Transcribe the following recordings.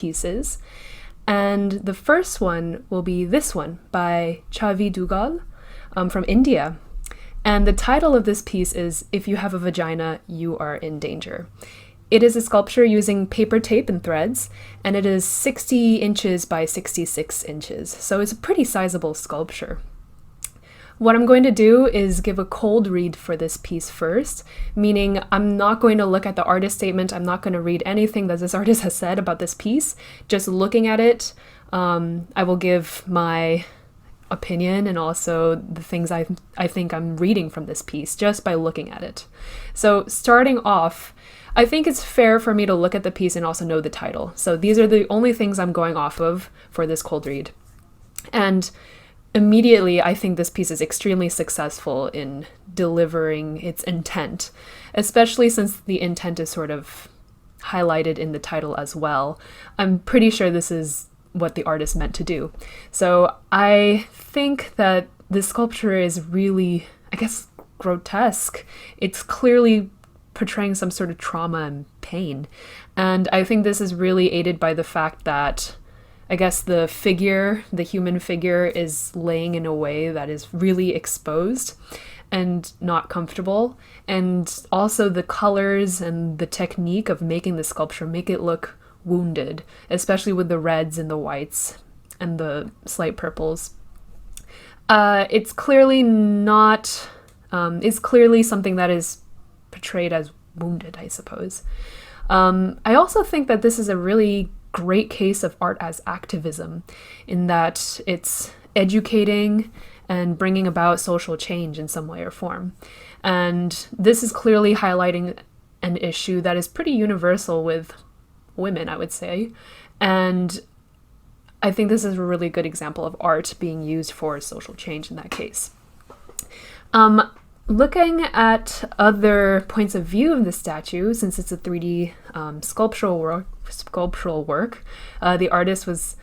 pieces. And the first one will be this one by Chhavi Dugal from India. And the title of this piece is "If You Have a Vagina, You Are in Danger." It is a sculpture using paper tape and threads, and it is 60 inches by 66 inches, so it's a pretty sizable sculpture. What I'm going to do is give a cold read for this piece first, meaning I'm not going to look at the artist statement, I'm not going to read anything that this artist has said about this piece. Just looking at it, I will give my opinion and also the things I think I'm reading from this piece just by looking at it. So starting off, I think it's fair for me to look at the piece and also know the title. So these are the only things I'm going off of for this cold read. And immediately, I think this piece is extremely successful in delivering its intent, especially since the intent is sort of highlighted in the title as well. I'm pretty sure this is what the artist meant to do. So I think that this sculpture is really, I guess, grotesque. It's clearly portraying some sort of trauma and pain. And I think this is really aided by the fact that I guess the human figure is laying in a way that is really exposed and not comfortable. And also the colors and the technique of making the sculpture make it look wounded, especially with the reds and the whites and the slight purples. It's clearly something that is portrayed as wounded, I suppose. I also think that this is a really great case of art as activism, in that it's educating and bringing about social change in some way or form. And this is clearly highlighting an issue that is pretty universal with women, I would say. And I think this is a really good example of art being used for social change in that case. Looking at other points of view of the statue, since it's a 3D sculptural work, the artist was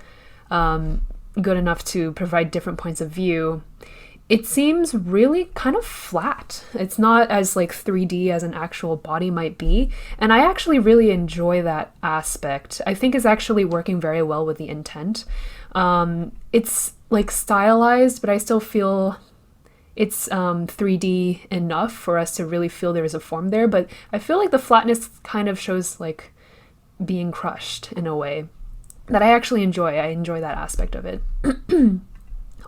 good enough to provide different points of view. It seems really kind of flat. It's not as like 3D as an actual body might be, and I actually really enjoy that aspect. I think it's actually working very well with the intent. It's like stylized, but I still feel it's 3D enough for us to really feel there is a form there, but I feel like the flatness kind of shows like being crushed in a way that I actually enjoy. I enjoy that aspect of it.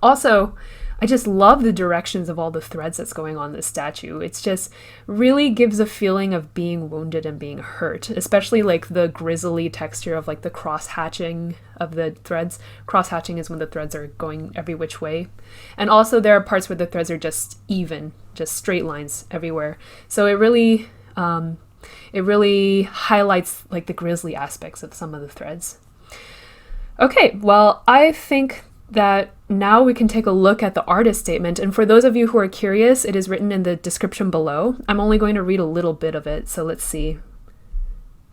Also, I just love the directions of all the threads that's going on in this statue. It's just really gives a feeling of being wounded and being hurt, especially like the grisly texture of like the cross-hatching of the threads. Cross-hatching is when the threads are going every which way. And also there are parts where the threads are just even, just straight lines everywhere. So it really highlights like the grisly aspects of some of the threads. Okay, well, I think that now we can take a look at the artist statement. And for those of you who are curious, it is written in the description below. I'm only going to read a little bit of it, so let's see.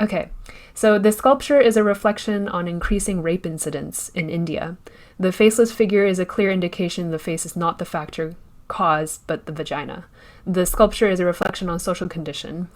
Okay, so the sculpture is a reflection on increasing rape incidents in India. The faceless figure is a clear indication the face is not the factor cause, but the vagina. The sculpture is a reflection on social condition.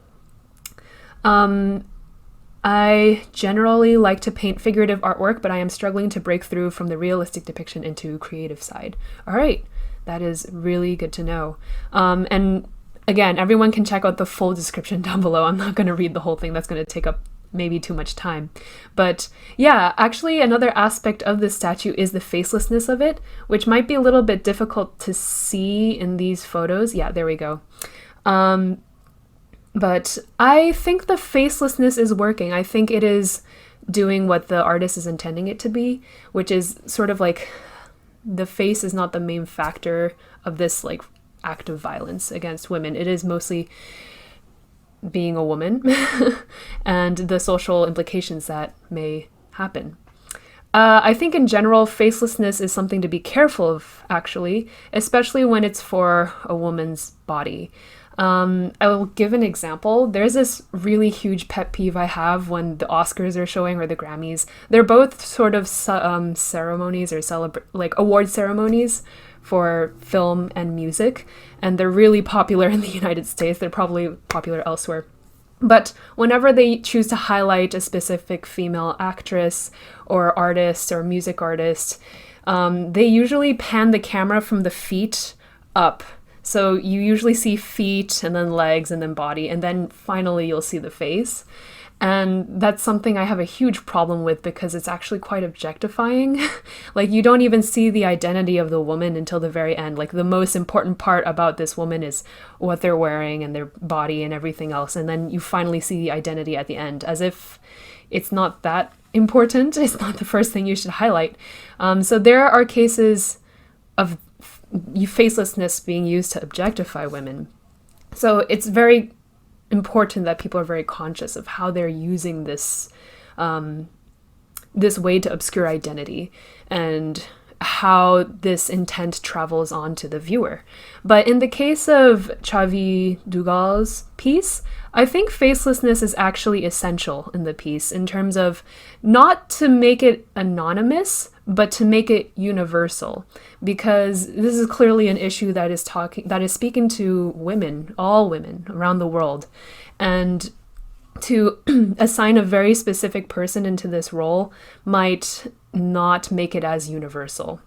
I generally like to paint figurative artwork, but I am struggling to break through from the realistic depiction into creative side. All right, that is really good to know. And again, everyone can check out the full description down below. I'm not going to read the whole thing. That's going to take up maybe too much time. But yeah, actually another aspect of this statue is the facelessness of it, which might be a little bit difficult to see in these photos. Yeah, there we go. But I think the facelessness is working. I think it is doing what the artist is intending it to be, which is sort of like the face is not the main factor of this like act of violence against women. It is mostly being a woman and the social implications that may happen. I think in general, facelessness is something to be careful of, actually, especially when it's for a woman's body. I will give an example. There's this really huge pet peeve I have when the Oscars are showing or the Grammys. They're both sort of ceremonies or like award ceremonies for film and music, and they're really popular in the United States. They're probably popular elsewhere. But whenever they choose to highlight a specific female actress or artist or music artist, they usually pan the camera from the feet up. So you usually see feet and then legs and then body, and then finally you'll see the face. And that's something I have a huge problem with because it's actually quite objectifying. Like, you don't even see the identity of the woman until the very end. Like, the most important part about this woman is what they're wearing and their body and everything else. And then you finally see the identity at the end, as if it's not that important. It's not the first thing you should highlight. So there are cases of facelessness being used to objectify women. So it's very important that people are very conscious of how they're using this this way to obscure identity and how this intent travels on to the viewer. But in the case of Chhavi Dugal's piece, I think facelessness is actually essential in the piece in terms of not to make it anonymous, but to make it universal, because this is clearly an issue that is speaking to women, all women around the world, and to assign a very specific person into this role might not make it as universal.